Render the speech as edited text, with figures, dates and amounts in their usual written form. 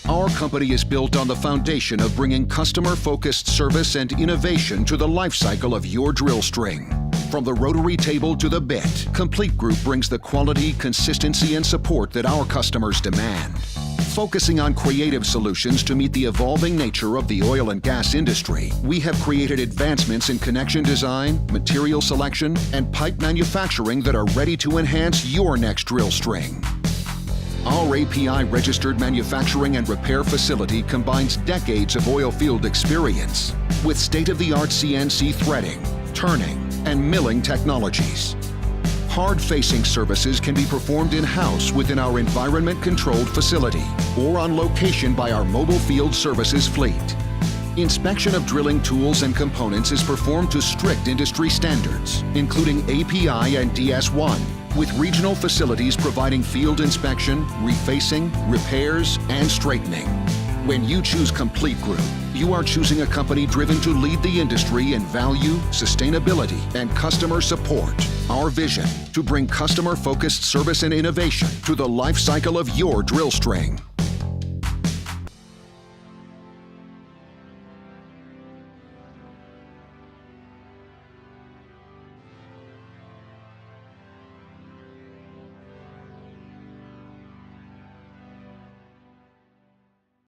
Our company is built on the foundation of bringing customer-focused service and innovation to the life cycle of your drill string. From the rotary table to the bit, Complete Group brings the quality, consistency, and support that our customers demand. Focusing on creative solutions to meet the evolving nature of the oil and gas industry, we have created advancements in connection design, material selection, and pipe manufacturing that are ready to enhance your next drill string. Our API-registered manufacturing and repair facility combines decades of oil field experience with state-of-the-art CNC threading, turning, and milling technologies. Hard-facing services can be performed in-house within our environment-controlled facility or on location by our mobile field services fleet. Inspection of drilling tools and components is performed to strict industry standards, including API and DS1, with regional facilities providing field inspection, refacing, repairs, and straightening. When you choose Complete Group, you are choosing a company driven to lead the industry in value, sustainability, and customer support. Our vision, to bring customer-focused service and innovation to the life cycle of your drill string.